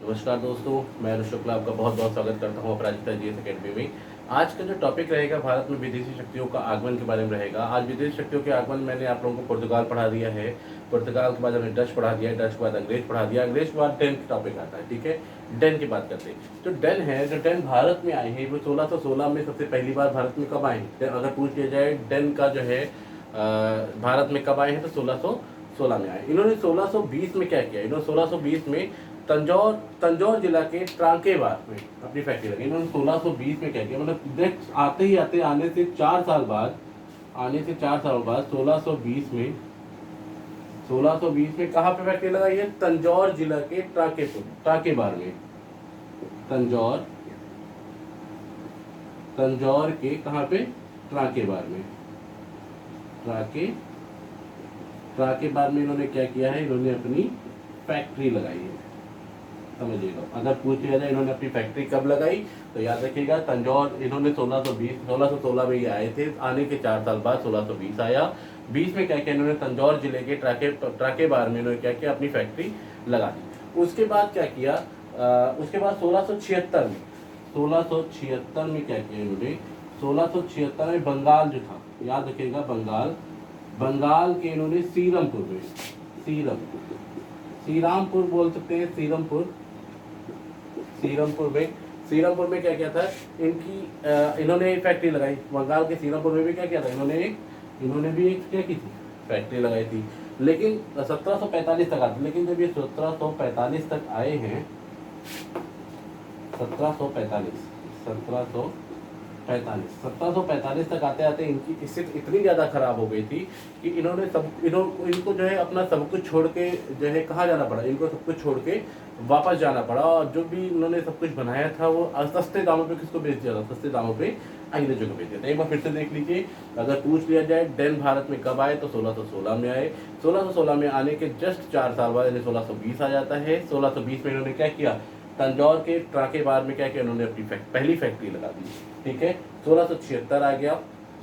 नमस्कार दोस्तों, मैं ऋषभ शुक्ला आपका बहुत बहुत स्वागत करता हूँ अपराजिता जीएस अकेडमी में। आज का जो टॉपिक रहेगा भारत में विदेशी शक्तियों का आगमन के बारे में रहेगा। आज विदेशी शक्तियों के आगमन मैंने आप लोगों को पुर्तगाल पढ़ा दिया है, पुर्तगाल के बाद हमने डच पढ़ा दिया है, डच के बाद अंग्रेज पढ़ा दिया, अंग्रेज के बाद डेन का टॉपिक आता है। ठीक है, डेन की बात करते हैं। जो डेन है, जो डेन भारत में आए हैं वो 1616 में सबसे पहली बार भारत में कब आए हैं? अगर पूछ लिया जाए डेन का जो है भारत में कब आए हैं तो 1616 में आए। इन्होंने 1620 में क्या किया? इन्होंने 1620 में तंजौर जिला के ट्रांकेबार में अपनी फैक्ट्री लगी। इन्होंने 1620 में क्या किया, मतलब नेक्स्ट आते ही आते आने से 4 साल बाद 1620 में कहाँ पे फैक्ट्री लगाई है? तंजौर जिला के ट्रांकेबार में। तंजौर के कहाँ पे? ट्रांकेबार में। ट्रांकेबार में इन्होंने क्या किया है? इन्होंने अपनी फैक्ट्री लगाई है। समझिएगा, अगर पूछ लिया जाए इन्होंने अपनी फैक्ट्री कब लगाई तो याद रखिएगा तंजौर इन्होंने 1616 में ये आए थे। आने के 4 साल बाद 1620 आया। 20 में क्या किया इन्होंने? तंजौर जिले के ट्राकेबार में इन्होंने क्या किया? अपनी फैक्ट्री लगा दी। उसके बाद क्या किया? उसके बाद 1676 में क्या किया इन्होंने? 1676 में बंगाल जो था, याद रखिएगा बंगाल के इन्होंने श्रीरामपुर बोल सकते हैं, श्रीरामपुर में क्या किया था? इन्होंने फैक्ट्री लगाई। बंगाल के श्रीरामपुर में भी क्या किया था? इन्होंने भी एक क्या की थी? फैक्ट्री लगाई थी। लेकिन 1745 तक आते, लेकिन जब ये 1745 तक आए हैं, 1745 तक आते आते इनकी स्थिति इतनी ज़्यादा खराब हो गई थी कि इनको जो है अपना सब कुछ छोड़ के जो है कहाँ जाना पड़ा? इनको सब कुछ छोड़ के वापस जाना पड़ा, और जो भी इन्होंने सब कुछ बनाया था वो सस्ते दामों पे किसको बेच दिया था? सस्ते दामों पे अंग्रेजों को बेच दिया था। एक बार फिर से देख लीजिए, अगर पूछ लिया जाए डेन भारत में कब आए तो 1616 में आए। 1616 में आने के जस्ट 4 साल बाद यानी 1620 आ जाता है। 1620 में इन्होंने क्या किया? तंजौर के ट्राकेबार में क्या किया? इन्होंने अपनी पहली फैक्ट्री लगा दी। ठीक है, 1676 आ गया।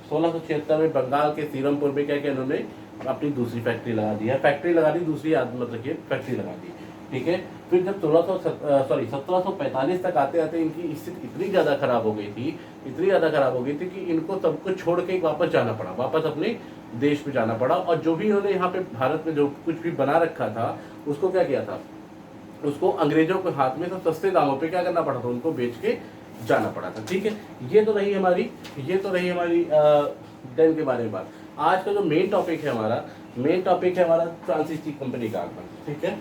1676 में बंगाल के सीरमपुर में क्या किया इन्होंने? अपनी दूसरी फैक्ट्री लगा दी है। फैक्ट्री लगा दी, दूसरी मतलब कि फैक्ट्री लगा दी। ठीक है, फिर जब 1745 तक आते आते इनकी स्थिति इतनी ज़्यादा खराब हो गई थी कि इनको सब कुछ छोड़ के वापस जाना पड़ा, वापस अपने देश में जाना पड़ा। और जो भी इन्होंने यहाँ पे भारत में जो कुछ भी बना रखा था उसको क्या किया था? उसको अंग्रेजों के हाथ में सब सस्ते दामों पे क्या करना पड़ा था? उनको बेच के जाना पड़ा था। ठीक है, ये तो रही हमारी डेन के बारे में बात। आज का जो मेन टॉपिक है हमारा फ्रांसीसी कंपनी का आगमन। ठीक है,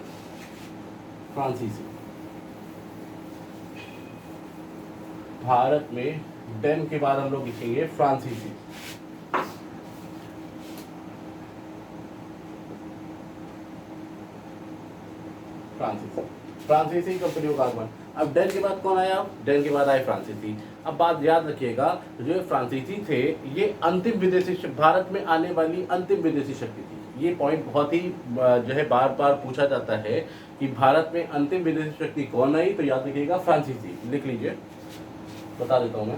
फ्रांसीसी भारत में डेन के बाद हम लोग लिखेंगे फ्रांसीसी। फ्रांसीसी कंपनियों का आगमन। अब डेन के बाद कौन आया? डेन के बाद आए फ्रांसीसी। अब बात याद रखिएगा, जो फ्रांसीसी थे ये अंतिम विदेशी भारत में आने वाली अंतिम विदेशी शक्ति थी। ये पॉइंट बहुत ही जो है बार बार पूछा जाता है कि भारत में अंतिम विदेशी शक्ति कौन आई, तो याद रखिएगा फ्रांसीसी। लिख लीजिए, बता देता हूं मैं।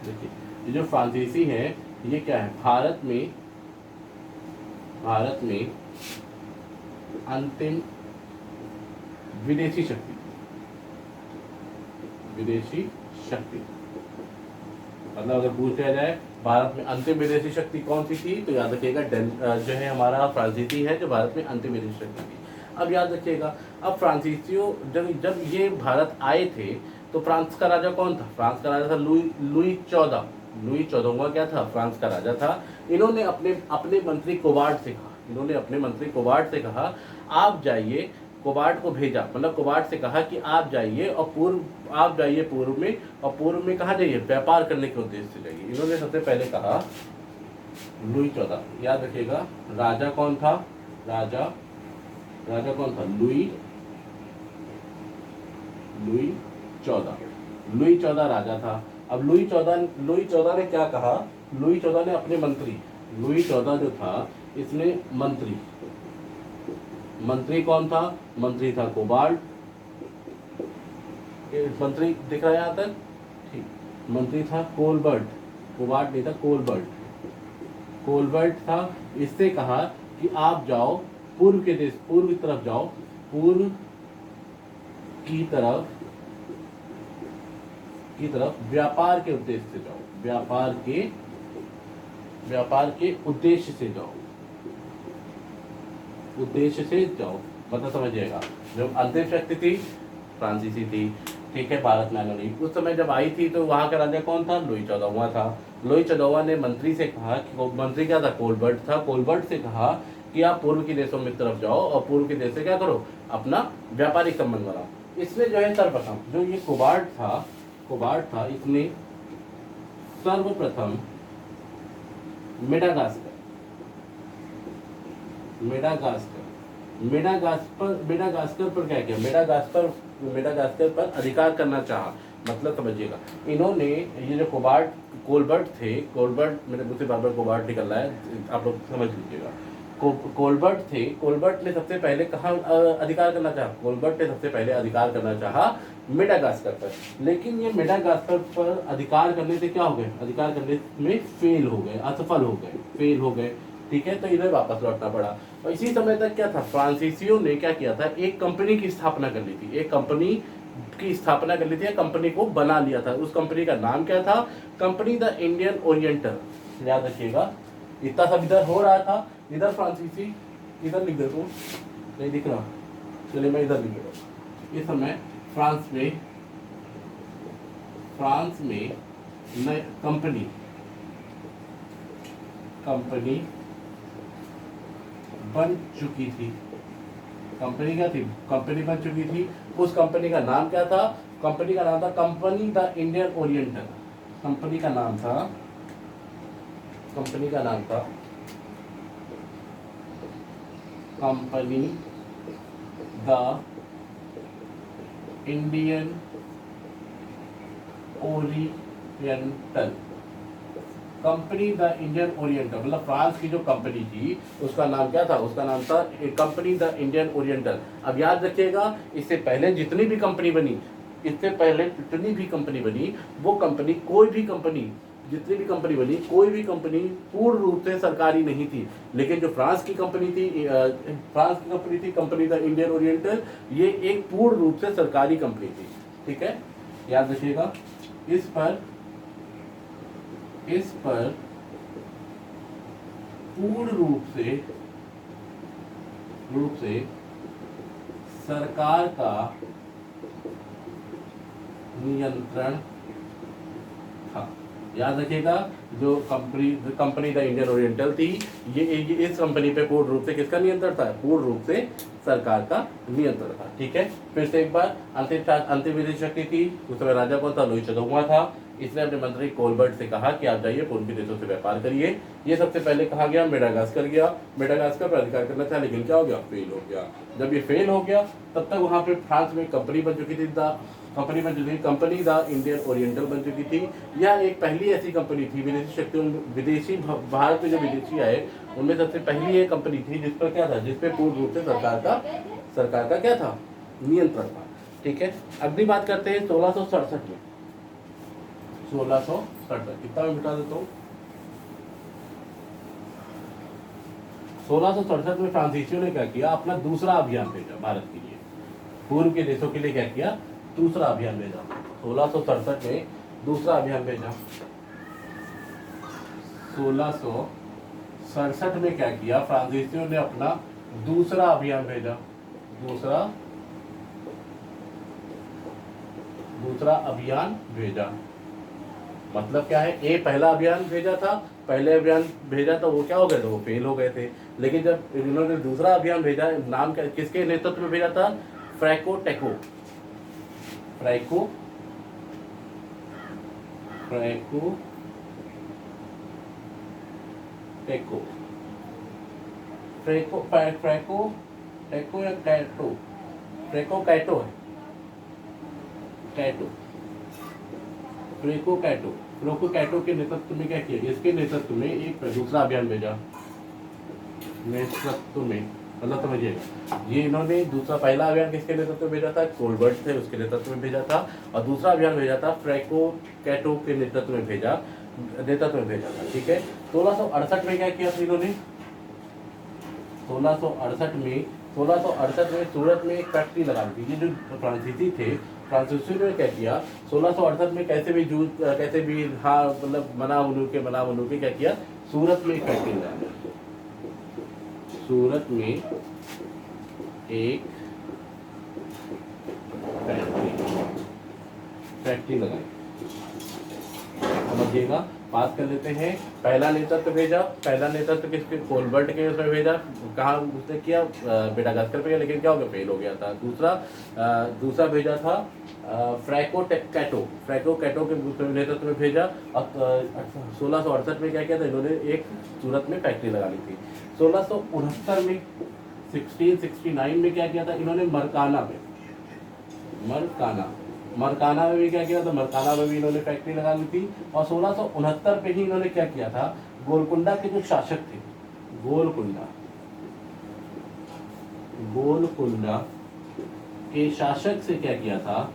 देखिए, ये जो फ्रांसीसी है ये क्या है? भारत में अंतिम विदेशी शक्ति मतलब अगर पूछ लिया जाए भारत में अंतिम विदेशी शक्ति कौन सी थी तो याद रखिएगा जो है हमारा फ्रांसीसी है, जो भारत में अंतिम विदेशी शक्ति थी। अब याद रखिएगा, अब फ्रांसीसियों जब ये भारत आए थे तो फ्रांस का राजा कौन था? फ्रांस का राजा था लुई 14वां क्या था? फ्रांस का राजा था। इन्होंने अपने मंत्री कोबार्ड से कहा आप जाइए, कोबार्ड को भेजा, मतलब कोबार्ड से कहा कि आप जाइए और पूर्व में, और पूर्व में कहा जाइए? व्यापार करने के उद्देश्य से जाइए। इन्होंने सबसे पहले कहा लुई 14, याद रखिएगा राजा कौन था? राजा कौन था? लुई 14 राजा था। अब लुई 14 ने क्या कहा? लुई 14 ने अपने मंत्री, लुई 14 जो था इसने मंत्री कौन था? मंत्री था कोबार्ड। मंत्री दिख रहा है यहाँ तक? ठीक, मंत्री था कोलबर्ट, कोबार्ड नहीं था, कोलबर्ट था। इससे कहा कि आप जाओ पूर्व की तरफ जाओ, पूर्व की तरफ व्यापार के उद्देश्य से जाओ, व्यापार के उद्देश्य से जाओ, मतलब समझिएगा। जो अंतिम शक्ति थी फ्रांसीसी थी, ठीक है, भारत में आने। उस समय जब आई थी तो वहां का राजा कौन था? लुई 14वां था। लुई 14वां ने मंत्री से कहा कि मंत्री क्या था? कोलबर्ट था। कोलबर्ट से कहा कि आप पूर्व के देशों में तरफ जाओ और पूर्व के देश से क्या करो? अपना व्यापारिक संबंध बनाओ। इसने जो है सर्वप्रथम, जो ये कोबार्ड था, इसने सर्वप्रथम मेडागास्कर पर क्या किया? मेडागास्कर पर अधिकार करना चाहा। मतलब समझिएगा, इन्होंने ये जो कोलबर्ट मेरे मुझसे बार बार कोबार्ड निकल रहा है, आप लोग समझ लीजिएगा। कोलबर्ट ने सबसे पहले कहा अधिकार करना चाहा? कोलबर्ट ने सबसे पहले अधिकार करना चाहा मेडागास्कर पर। लेकिन ये मेडागास्कर पर अधिकार करने से क्या हो गए? अधिकार करने में असफल हो गए, ठीक है। तो इधर वापस लौटना पड़ा। और इसी समय तक क्या था? फ्रांसीसियों ने क्या किया था? एक कंपनी की स्थापना कर ली थी, कंपनी को बना लिया था। उस कंपनी का नाम क्या था? Company the Indian oriental. याद रखिएगा, इतना सब इधर हो रहा था। इधर फ्रांसीसी, इधर लिख देता हूँ, नहीं दिख रहा, चलिए मैं इधर लिख देता हूँ। इस समय फ्रांस में नई कंपनी बन चुकी थी। कंपनी क्या थी? कंपनी बन चुकी थी। उस कंपनी का नाम क्या था? कंपनी का नाम था company the Indian oriental. Company का नाम था company the Indian oriental. Company the Indian oriental, मतलब फ्रांस की जो कंपनी थी उसका नाम क्या था? उसका नाम था कंपनी द इंडियन ओरिएंटल। अब याद रखिएगा, इससे पहले जितनी भी कंपनी बनी, वो कंपनी कोई भी कंपनी पूर्ण रूप से सरकारी नहीं थी। लेकिन जो फ्रांस की कंपनी थी कंपनी द इंडियन ओरिएंटल, ये एक पूर्ण रूप से सरकारी कंपनी थी, ठीक है। याद रखिएगा, इस पर पूर्ण रूप से सरकार का नियंत्रण था। याद रखिएगा, जो कंपनी द इंडियन ओरिएंटल थी, ये इस कंपनी पे पूर्ण रूप से किसका नियंत्रण था? पूर्ण रूप से सरकार का नियंत्रण था, ठीक है। फिर से एक बार, अंतिम विदेशी शक्ति थी उस समय राजा कौन था? लुई 14वां था। इसने अपने मंत्री कोलबर्ट से कहा कि आप जाइए पूर्वी देशों से व्यापार करिए। ये सबसे पहले कहा गया, मेडागास्कर पर अधिकार करना था, लेकिन क्या हो गया? फेल हो गया। जब ये फेल हो गया, तब तक वहां पे फ्रांस में कंपनी बन चुकी थी, कंपनी द इंडियन ओरिएंटल बन चुकी थी। यह एक पहली ऐसी कंपनी थी, भारत में जो विदेशी आए उनमें सबसे पहली एक कंपनी थी जिस पर क्या था? जिस पे पूर्ण रूप से सरकार का क्या था? नियंत्रण था, ठीक है। अगली बात करते हैं 1667 में। 1667 कितना मैं मिटा देता हूँ। 1667 में फ्रांसीसियों ने क्या किया? अपना दूसरा अभियान भेजा भारत के लिए, पूर्व के देशों के लिए क्या किया? दूसरा अभियान भेजा। 1667 में दूसरा अभियान भेजा। 1667 में क्या किया? फ्रांसीसियों ने अपना दूसरा अभियान भेजा। दूसरा अभियान भेजा मतलब क्या है? ए पहला अभियान भेजा था, वो क्या हो गए थे? वो फेल हो गए थे। लेकिन जब इन्होंने दूसरा अभियान भेजा, नाम क्या, किसके नेतृत्व में भेजा था? फ्रैको टेको या फ्रैको कैटो के नेतृत्व में क्या किया? इसके नेतृत्व में एक दूसरा अभियान भेजा। नेतृत्व में मतलब समझिएगा, ये इन्होंने दूसरा, पहला अभियान किसके नेतृत्व में भेजा था? कोलबर्ट थे, उसके नेतृत्व में भेजा था। और दूसरा अभियान भेजा था फ्रैको कैटो के नेतृत्व में भेजा था, ठीक है। 1668 में क्या किया था इन्होंने? 1668 में 1668 में सूरत में एक फैक्ट्री लगा दी थी। ये जो फ्रांसीसी थे, फ्रांसीसी ने क्या किया 1668 में कैसे भी हाँ मतलब मना मनू के क्या किया, सूरत में एक फैक्ट्री लगा दी। सूरत में एक फैक्ट्री लगाई। समझिएगा, बात कर लेते हैं। पहला नेतृत्व भेजा, पहला नेतृत्व किसके, कोलबर्ट के उसमें भेजा। कहाँ उसने किया, मेडागास्कर पे, लेकिन क्या हो गया, फेल हो गया था। दूसरा भेजा था फ्रैंको कैटो के नेतृत्व में भेजा। और 1668 में क्या किया था इन्होंने, एक सूरत में फैक्ट्री लगा ली थी। 1669 में 1669 में क्या किया था इन्होंने, मरकाना में भी क्या किया था, मरकाना में भी इन्होंने फैक्ट्री लगा ली थी। और 1669 पे ही इन्होंने क्या किया था, गोलकुंडा के जो शासक थे, गोलकुंडा के शासक से क्या किया था,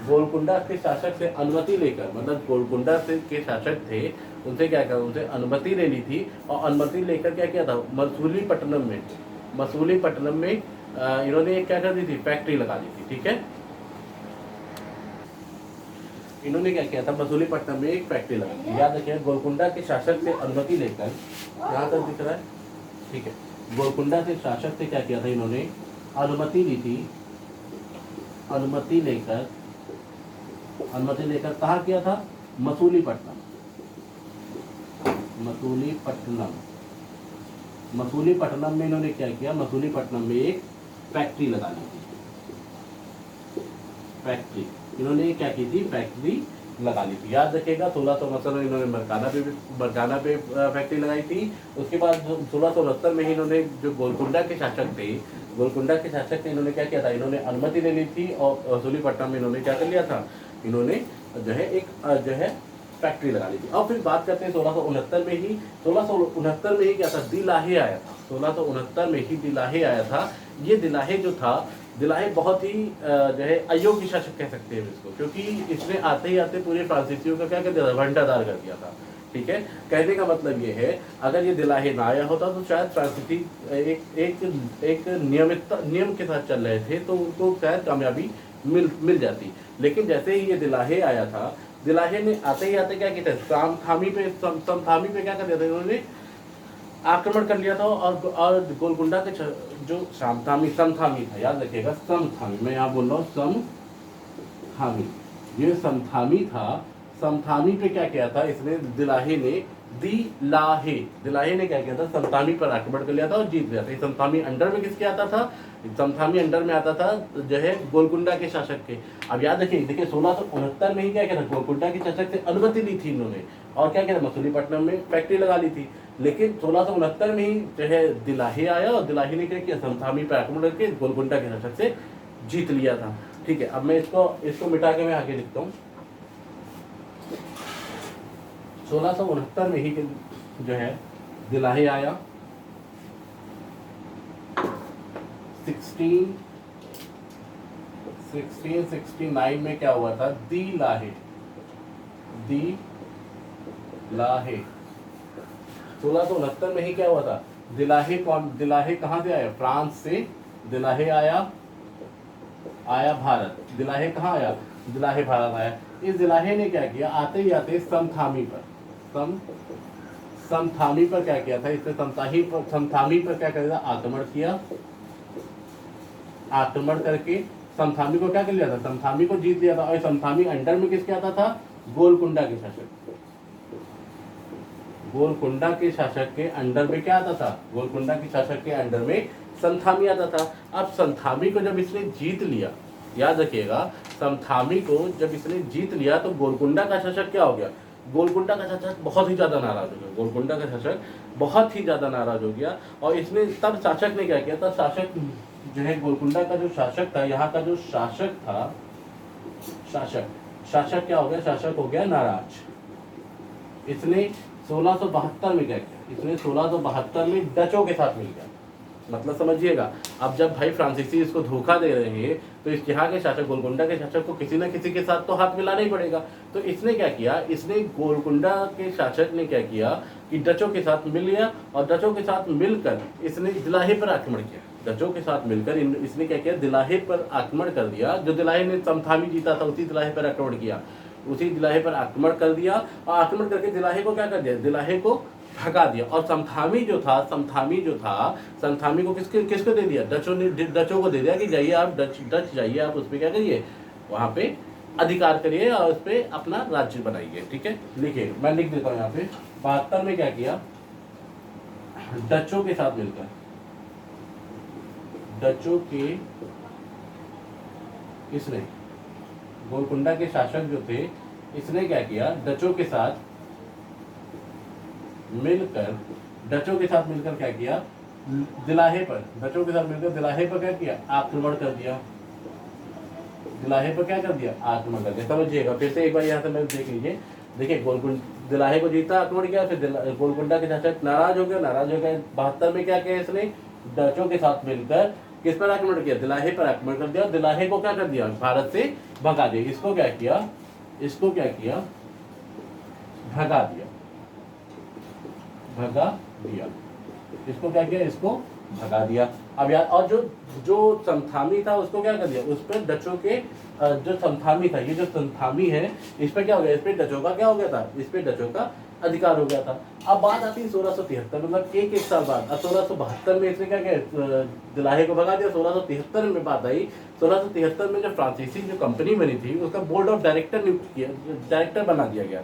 गोलकुंडा के शासक से अनुमति लेकर, मतलब गोलकुंडा से के शासक थे, उनसे क्या किया, उनसे अनुमति ले ली थी। और अनुमति लेकर क्या किया था, मसूलीपट्टनम में इन्होंने एक क्या कर दी थी, फैक्ट्री लगा दी थी। ठीक है, इन्होंने क्या किया था, मसूलीपट्टनम में एक फैक्ट्री लगा दी। याद रखिए, गोलकुंडा के शासक से अनुमति लेकर, यहाँ तक दिख रहा है, ठीक है। गोलकुंडा के शासक से क्या किया था इन्होंने, अनुमति ली थी। अनुमति लेकर कहाँ किया था, मसूलीपट्टनम में इन्होंने क्या किया, मसूलीपट्टनम में एक फैक्ट्री लगा ली थी। इन्होंने क्या की थी, फैक्ट्री लगा ली थी। याद रखिएगा, 1669 में इन्होंने मरकाना पे फैक्ट्री लगाई थी। उसके बाद 1669 में ही इन्होंने, जो गोलकुंडा के शासक थे, इन्होंने क्या किया था, इन्होंने अनुमति ले ली थी। और मसूलीपट्टनम में इन्होंने क्या कर लिया था, इन्होंने जो है एक फैक्ट्री लगा ली थी। अब फिर बात करते हैं 1669 में ही क्या था, दिलाहे आया था। 1669 में ही दिलाहे आया था। ये दिलाहे जो था, दिलाहे बहुत ही जो है अयोग्य शासक कह सकते हैं इसको, क्योंकि इसने आते ही पूरे फ्रांसीसियों का क्या कर दिया था, घंटादार कर दिया था। ठीक है, कहने का मतलब ये है, अगर ये दिलाहे ना आया होता तो शायद फ्रांसीसी एक नियम के साथ चल रहे थे, तो उनको शायद कामयाबी मिल जाती। लेकिन जैसे ही ये दिलाहे आया था, दिलाहे ने आते ही क्या किया था, समथामी पे क्या कर दिया था, इन्होंने आक्रमण कर लिया था। और गोलकुंडा के जो समथामी था, याद रखिएगा, समथामी, मैं यहाँ बोल रहा हूँ समथामी, ये समथामी था। समथामी पे क्या किया था इसने, दिलाहे ने क्या किया था, समथामी पर आक्रमण कर लिया था और जीत लिया था। समथामी अंडर में किसके आता था, समथामी अंडर में आता था जो है गोलकुंडा के शासक के। अब याद रखिए, देखिए 1669 में ही क्या किया था, गोलकुंडा के शासक से अनुमति ली थी इन्होंने, और क्या किया था, मसूलीपट्टनम में फैक्ट्री लगा ली थी। लेकिन 1669 में ही जो है दिलाहे आया, और दिलाहे ने क्या किया, समथामी पर आक्रमण करके गोलकुंडा के शासक से जीत लिया था। ठीक है, अब मैं इसको मिटा के मैं आगे लिखता हूँ। 1669 में ही जो है दिलाहे आया। 1669 में क्या हुआ था, दिलाहे 1669 में ही क्या हुआ था, दिलाहे कहाँ से आया, फ्रांस से दिलाहे आया भारत। दिलाहे कहाँ आया, दिलाहे भारत आया। इस दिलाहे ने क्या किया, आते ही समथामी पर क्या किया था, इसने समथामी पर क्या किया था, आक्रमण करके समथामी को क्या कर लिया था, समथामी को जीत लिया था। और समथामी अंडर में किसके आता था, गोलकुंडा के शासक के अंडर में क्या आता था, गोलकुंडा के शासक के अंडर में समथामी आता था। अब समथामी को जब इसने जीत लिया, याद रखिएगा, समथामी को जब इसने जीत लिया तो गोलकुंडा का शासक क्या हो गया, गोलकुंडा का शासक बहुत ही ज़्यादा नाराज हो गया। और इसने तब शासक ने क्या किया था, शासक जो है गोलकुंडा का जो शासक था, यहाँ का जो शासक था, शासक क्या हो गया, शासक हो गया नाराज। इसने 1672 में क्या किया, इसने 1672 में डचों के साथ मिल गया। मतलब समझिएगा। अब जब भाई फ्रांसीसी इसको धोखा दे रहे हैं तो इस यहाँ के शासक गोलकुंडा के शासक को किसी न किसी के साथ तो हाथ मिलाना ही पड़ेगा। तो इसने क्या किया, इसने गोलकुंडा के शासक ने क्या किया कि डचों के साथ मिल लिया और डचों के साथ मिलकर इसने दिलाहे पर आक्रमण किया। डचों के साथ मिलकर इसने क्या किया, दिलाहे पर आक्रमण कर दिया। जो दिलाहे ने समथामी जीता था उसी दिलाहे पर आक्रमण किया, उसी दिलाहे पर आक्रमण कर दिया और आक्रमण करके दिलाहे को क्या कर दिया, दिलाहे को भगा दिया। और समथामी जो था समथामी को किसको दे दिया, डचों को दे दिया कि जाइए आप डच जाइए, आप उस पर क्या करिए, वहां पे अधिकार करिए और उस पर अपना राज्य बनाइए। ठीक है, लिखिए, मैं लिख देता हूँ यहाँ पे। 72 में क्या किया, डचों के साथ मिलकर, डचों के इसने गोलकुंडा के शासक जो थे इसने क्या किया, डचों के साथ मिलकर क्या किया, दिलाहे पर, डचों के साथ मिलकर दिलाहे पर क्या किया, आक्रमण कर दिया। दिलाहे पर क्या कर दिया, आक्रमण कर दिया। समझिएगा, फिर से एक बार यहाँ से मैं देख लीजिए। देखिए, दिलाहे को जीता, आक्रमण किया, फिर गोलकुंडा के शासक नाराज हो गया। 72 में क्या किया इसने, डचों के साथ मिलकर किस पर आक्रमण किया, दिलाहे पर आक्रमण कर दिया। दिलाहे को क्या कर दिया, भारत से भगा दिया। इसको क्या किया, भगा दिया। इसको क्या किया, इसको भगा दिया। अब यार, और जो समथामी था उसको क्या कर दिया, उस पर डचों के जो समथामी था, ये जो समथामी है, इस पर क्या हो गया, इस पर डचों का क्या हो गया था, इस पर डचों का अधिकार हो गया था। अब बात आती है 1673, मतलब एक साल बाद। अब 1672 में इसने क्या किया, दिलाहे को भगा दिया। 1673 में बात आई, 1673 में जो फ्रांसीसी जो कंपनी बनी थी उसका बोर्ड ऑफ डायरेक्टर नियुक्त किया, डायरेक्टर बना दिया गया,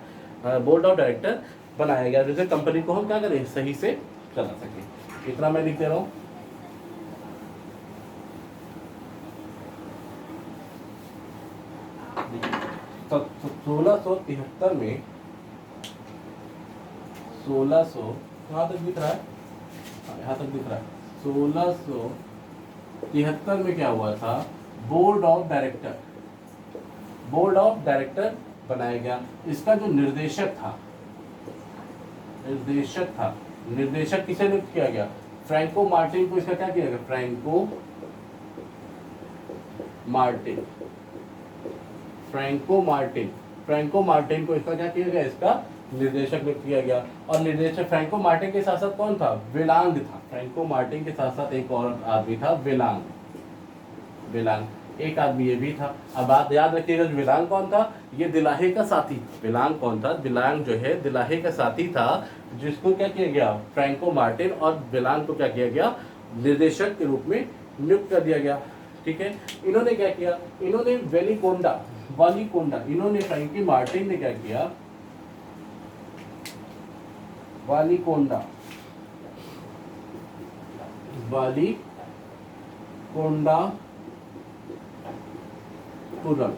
बोर्ड ऑफ डायरेक्टर बनाया गया, जिससे कंपनी को हम क्या करें, सही से चला सके। इतना मैं लिख दे रहा हूँ। तो 1673 में 1600 कहाँ तक दिख रहा है, यहाँ तक दिख रहा है। 1673 में क्या हुआ था, बोर्ड ऑफ डायरेक्टर बनाया गया। इसका जो निर्देशक किसे नियुक्त किया गया, फ्रैंको मार्टिन को। इसका क्या किया गया, फ्रैंको मार्टिन को इसका क्या किया गया, इसका निर्देशक नियुक्त किया गया। और निर्देशक फ्रैंको मार्टिन के साथ साथ कौन था, वेलांग था। फ्रैंको मार्टिन के साथ साथ एक और आदमी था, वेलांग, एक आदमी ये भी था। अब बात याद रखिएगा, वेलांग कौन था, ये दिलाहे का साथी। वेलांग कौन था, वेलांग जो है दिलाहे का साथी था, जिसको क्या किया गया, फ्रैंको मार्टिन और वेलांग को क्या किया गया, निर्देशक के रूप में नियुक्त कर दिया गया। ठीक है, इन्होंने क्या किया, इन्होंने वालीकोंडा, इन्होंने फ्रैंकी मार्टिन ने क्या किया, वालीकोंडा पुरम,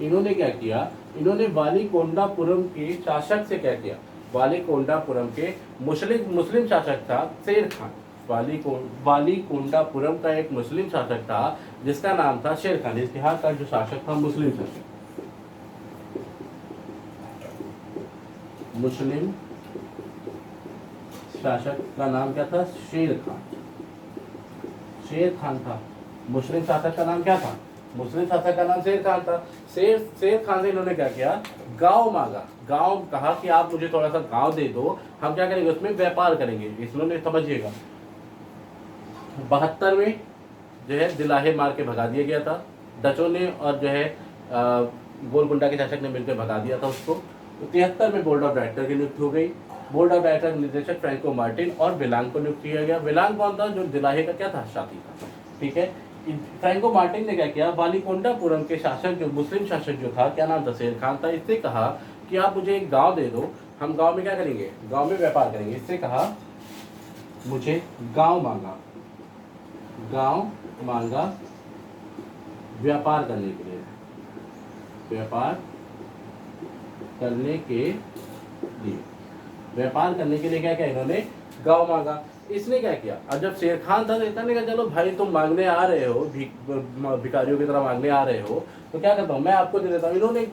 इन्होंने क्या किया, इन्होंने वालीकोंडापुरम के शासक से क्या किया, वालीकोंडापुरम के मुस्लिम शासक था शेर खान। वालीकोंडापुरम का एक मुस्लिम शासक था जिसका नाम था शेर खान। इसके यहाँ का जो शासक था, मुस्लिम शासक का नाम क्या था, शेर खान था। मुस्लिम शासक का नाम क्या था, मुस्लिम शासक का नाम शेर खान था। शेर खान से इन्होंने क्या किया, गांव मांगा। गांव कहा कि आप मुझे थोड़ा सा गांव दे दो, हम क्या करेंगे, उसमें व्यापार करेंगे। इन्होंने, समझिएगा, 72 में जो है दिलाहे मार के भगा दिया गया था डचों ने, और जो है गोलकुंडा के शासक ने मिलकर भगा दिया था उसको। तो 73 में बोर्ड ऑफ डायरेक्टर की नियुक्ति हो गई। बोर्ड ऑफ डायरेक्टर निर्देशक फ्रैंको मार्टिन और वेलांग को नियुक्त किया गया। वेलांग कौन था, जो दिलाहे का क्या था, साथी था। ठीक है, फ्रैंको मार्टिन ने क्या किया, वालीकोंडापुरम के शासक, जो मुस्लिम शासक जो था, क्या नाम था, शेर खान था, इससे कहा कि आप मुझे एक गांव दे दो, हम गांव में क्या करेंगे, गांव में व्यापार करेंगे। इससे कहा, मुझे गांव मांगा व्यापार करने के लिए, व्यापार करने के लिए क्या किया, इन्होंने गांव मांगा। इसने क्या किया, अब जब शेर खान था तो इसने कहा, चलो भाई तुम मांगने आ रहे हो, भिखारियों की तरह मांगने आ रहे हो, तो क्या करता हूँ, मैं आपको दे देता हूँ। इन्होंने,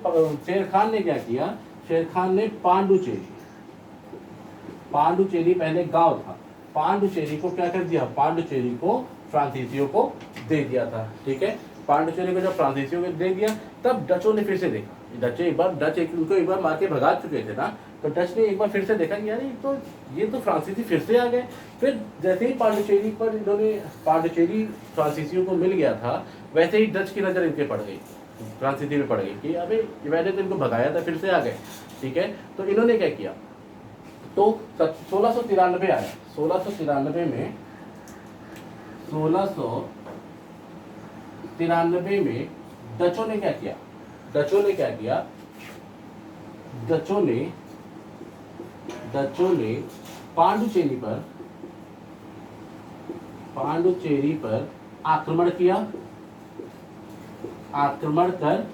शेर खान ने क्या किया, शेर खान ने पांडुचेरी पहले गांव था, पांडुचेरी को क्या कर दिया, पांडुचेरी को फ्रांसीसियों को दे दिया था। ठीक है, पांडुचेरी को जब फ्रांसीसियों को दे दिया तब डचों ने फिर से देखा, उनको एक बार मार के भगा चुके थे ना, तो डच ने एक बार फिर से देखा कि यार ये तो फ्रांसीसी फिर से आ गए। फिर जैसे ही पांडुचेरी पर इन्होंने, पांडुचेरी फ्रांसीसियों को मिल गया था, वैसे ही डच की नज़र इनके पड़ गई, फ्रांसीसी में पड़ गई कि अबे मैंने तो इनको भगाया था, फिर से आ गए। ठीक है, तो इन्होंने क्या किया, तो 1693 आया, 1693 में 1693 में डचों ने क्या किया, डचों ने पांडुचेरी पर आक्रमण किया, आक्रमण कर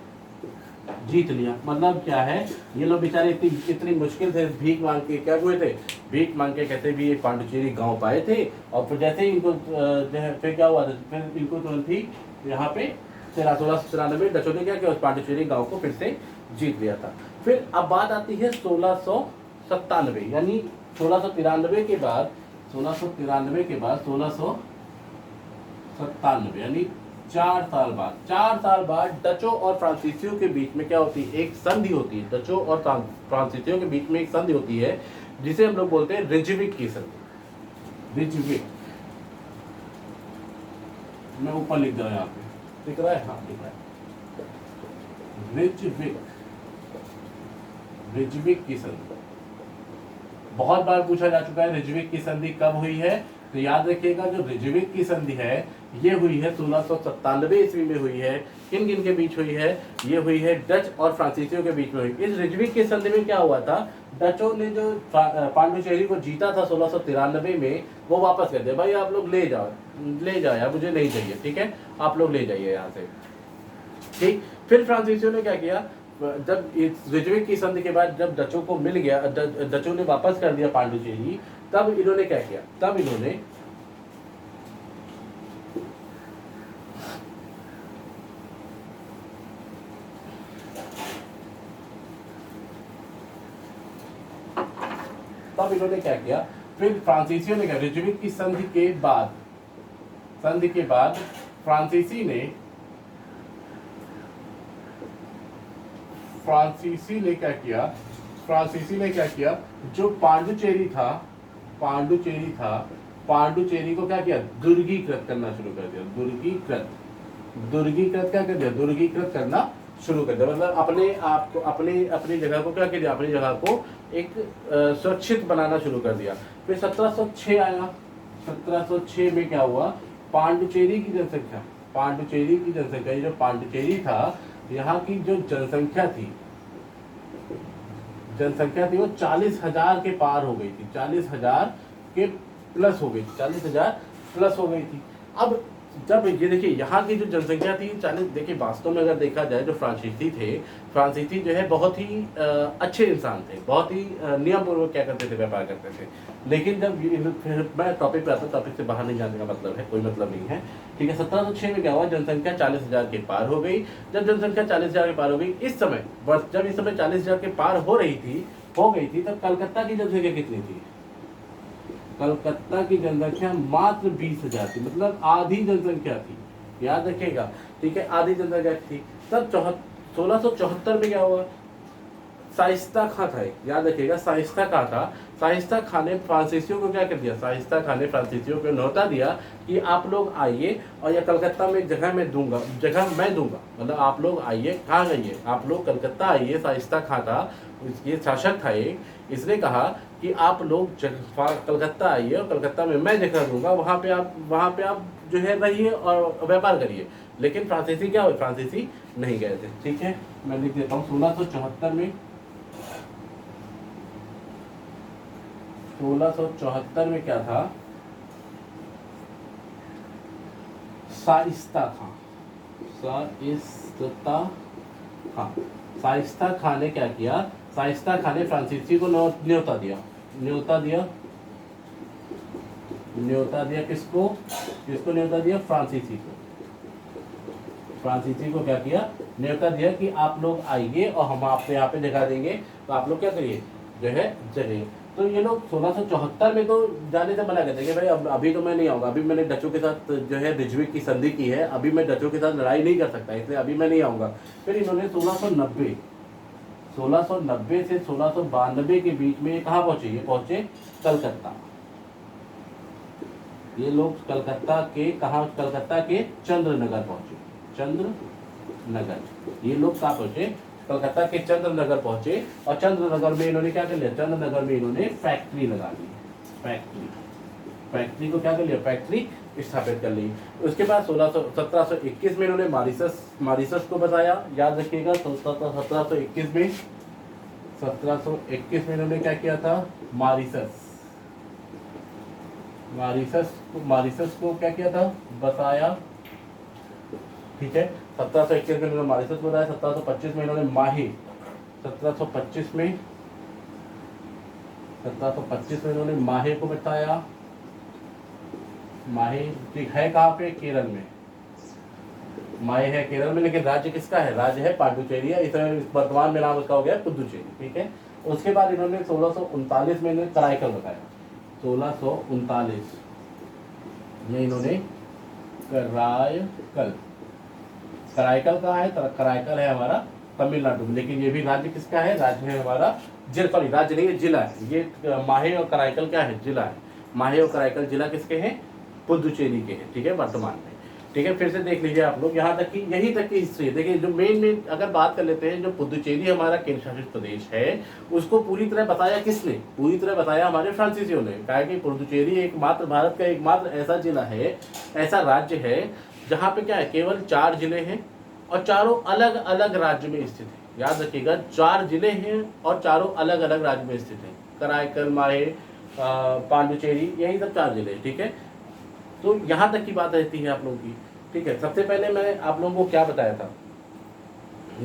जीत लिया। मतलब क्या है, ये लोग बेचारे इतनी मुश्किल से भीख मांग के क्या हुए थे, भीख मांग के कैसे भी एक पांडुचेरी गांव पाए थे, और फिर जैसे ही इनको जो है फिर क्या हुआ था, फिर इनको तुरंत ही यहाँ पे 1693 डचों ने क्या किया, उस पांडुचेरी गांव को फिर से जीत लिया था। फिर अब बात आती है 1697, यानी 1693 के बाद 1697 यानी 4 साल बाद डचों और फ्रांसीसियों के बीच में क्या होती है, एक संधि होती है। डचों और फ्रांसीसियों के बीच में एक संधि होती है जिसे हम लोग बोलते हैं रिजविक की संधि। रिजविक, मैं ऊपर लिख दूं, यहाँ पे दिख रहा है, हाँ दिख रहा है, रिजविक की संधि। बहुत बार पूछा जा चुका है रिजविक की संधि कब हुई है, तो याद रखिएगा जो रिजविक की संधि है ये हुई है 1697 ईस्वी में हुई है। किन किन के बीच हुई है, ये हुई है डच और फ्रांसीसियों के बीच में हुई। इस रिजविक की संधि में क्या हुआ था, डचों ने जो पांडुचेरी को जीता था 1693 में, वो वापस कर दिया, भाई आप लोग ले जाओ यार, मुझे नहीं चाहिए, ठीक है, आप लोग ले जाइए यहाँ से। ठीक, फिर फ्रांसीसियों ने क्या किया, जब इस रिजविक की संधि के बाद जब डचों को मिल गया, डचों ने वापस कर दिया पांडुचेरी, तब इन्होंने क्या किया, तब इन्होंने क्या किया, फिर फ्रांसीसियों ने क्या, रिजविक की संधि के बाद फ्रांसीसी ने क्या किया, जो पांडुचेरी था, पांडुचेरी को क्या किया, दुर्गीकृत करना शुरू कर दिया। दुर्गीकृत क्या कर दिया, दुर्गीकृत करना शुरू कर दिया, मतलब अपने आप को, अपनी जगह को क्या कर दिया, अपनी जगह को एक सुरक्षित बनाना शुरू कर दिया। फिर 1706 आया, 1706 में क्या हुआ, पांडुचेरी की जनसंख्या, ये जो पांडुचेरी था, यहाँ की जो जनसंख्या थी वो 40,000 के पार हो गई थी, 40,000 के प्लस हो गई थी, 40,000 प्लस हो गई थी। अब जब ये देखिए यहाँ की जो जनसंख्या थी 40, देखिए वास्तव में अगर देखा जाए जो फ्रांसीसी जो है बहुत ही अच्छे इंसान थे, बहुत ही नियम पूर्वक क्या करते थे, व्यापार करते थे। लेकिन जब फिर मैं टॉपिक पे आता हूँ, टॉपिक से बाहर नहीं जाने का मतलब है, कोई मतलब नहीं है, ठीक है। 1706 में क्या हुआ, जनसंख्या 40,000 के पार हो गई। जब जनसंख्या 40,000 के पार हो गई, इस समय 40,000 के पार हो गई थी, तब कलकत्ता की जनसंख्या कितनी थी, कलकत्ता की जनसंख्या मात्र 20,000 थी, मतलब आधी जनसंख्या थी, याद रखिएगा, ठीक है, आधी जनसंख्या थी। तब 1674 में क्या हुआ, शाइस्ता खां था, याद रखिएगा, शाइस्ता खां था। शाइस्ता खां ने फ्रांसीसियों को क्या कर दिया, शाइस्ता खां ने फ्रांसीसियों को न्योता दिया कि आप लोग आइए और यह कलकत्ता में जगह मैं दूंगा, मतलब आप लोग आइए, कहाँ आइए, आप लोग कलकत्ता आइए। शाइस्ता खां था, ये शासक था एक, इसने कहा कि आप लोग कलकत्ता आइए और कलकत्ता में मैं जगह दूंगा, वहाँ पे आप जो है रहिए और व्यापार करिए। लेकिन फ्रांसीसी क्या हुए, फ्रांसीसी नहीं गए थे, ठीक है। मैं लिख देता हूँ 1674 में क्या था, शाइस्ता खां ने क्या किया, शाइस्ता खां ने फ्रांसीसी को न्योता दिया किसको न्योता दिया, फ्रांसीसी को क्या किया, न्योता दिया कि आप लोग आइए और हम आपको यहाँ पे जगह देंगे, तो आप लोग क्या करिए, जो है जगह। तो ये लोग 1674 में तो जाने से मना करते हैं कि भाई अब अभी तो मैं नहीं आऊँगा, अभी मैंने डचों के साथ जो है रिजविक की संधि की है, अभी मैं डचों के साथ लड़ाई नहीं कर सकता, इसलिए अभी मैं नहीं आऊँगा। फिर इन्होंने 1690 से 1692 के बीच में कहाँ पहुँचे, ये पहुँचे कलकत्ता। ये लोग कलकत्ता के कहाँ, कलकत्ता के चंद्रनगर पहुँचे, चंद्रनगर। ये लोग कहाँ पहुँचे, कलकत्ता के चंद्रनगर पहुंचे, और चंद्रनगर में इन्होंने क्या कर लिया, चंद्रनगर में इन्होंने फैक्ट्री लगा ली, फैक्ट्री को क्या कर लिया, फैक्ट्री स्थापित कर ली। उसके बाद 1721 में इन्होंने मॉरिशस को बताया, याद रखिएगा 1721 में इन्होंने क्या किया था, मॉरिशस को क्या किया था, बताया, ठीक है। 1721 में इन्होंने मॉरिशस बताया, 1725 में इन्होंने माहे, 1725 में इन्होंने माहे को बताया। माहे है कहाँ पे, केरल में, माहे है केरल में, लेकिन राज्य किसका है, राज्य है पांडुचेरी, इसमें वर्तमान में नाम उसका हो गया पुदुचेरी, ठीक है। उसके बाद इन्होंने 1639 में इन्होंने कराईकल बताया, 1639 में इन्होंने कराईकल कहाँ है, कराईकल है हमारा तमिलनाडु में, लेकिन ये भी राज्य किसका है, राज्य है हमारा राज्य नहीं है, जिला है। ये माहे और कराईकल क्या है, जिला है। माहे और कराईकल जिला किसके हैं, पुदुचेरी के हैं, ठीक है, वर्तमान में, ठीक है। फिर से देख लीजिए आप लोग, यहाँ तक की यही तक की हिस्ट्री है। देखिए जो मेन अगर बात कर लेते हैं, जो पुदुचेरी हमारा केंद्र शासित प्रदेश है, उसको पूरी तरह बताया किसने, पूरी तरह बताया हमारे फ्रांसीसियों ने। कहा कि पुदुचेरी एकमात्र भारत का एकमात्र ऐसा जिला है, ऐसा राज्य है जहाँ पे क्या है, केवल 4 जिले हैं और चारों अलग अलग राज्य में स्थित है। याद रखिएगा 4 जिले हैं और चारों अलग अलग राज्य में स्थित हैं, कराईकल, माहे, पांडुचेरी, यही सब 4 जिले, ठीक है। तो यहाँ तक की बात रहती है आप लोगों की, ठीक है। सबसे पहले मैं आप लोगों को क्या बताया था,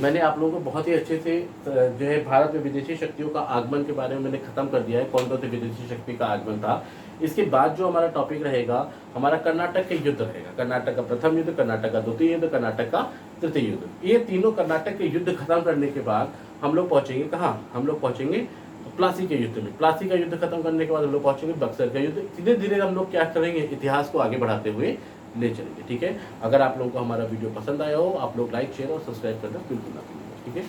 मैंने आप लोगों को बहुत ही अच्छे से जो है भारत में विदेशी शक्तियों का आगमन के बारे में मैंने खत्म कर दिया है, कौन कौन सी विदेशी शक्ति का आगमन था। इसके बाद जो हमारा टॉपिक रहेगा, हमारा कर्नाटक के युद्ध रहेगा, कर्नाटक का प्रथम युद्ध, कर्नाटक का द्वितीय युद्ध, कर्नाटक का तृतीय युद्ध। ये तीनों कर्नाटक के युद्ध खत्म करने के बाद हम लोग पहुंचेंगे कहाँ, हम लोग पहुंचेंगे प्लासी के युद्ध में। प्लासी का युद्ध खत्म करने के बाद हम लोग पहुंचेंगे बक्सर का युद्ध। धीरे धीरे हम लोग क्या करेंगे, इतिहास को आगे बढ़ाते हुए ले चलेंगे, ठीक है। अगर आप लोगों को हमारा वीडियो पसंद आया हो, आप लोग लाइक, शेयर और सब्सक्राइब करना बिल्कुल ना भूलिएगा, ठीक है।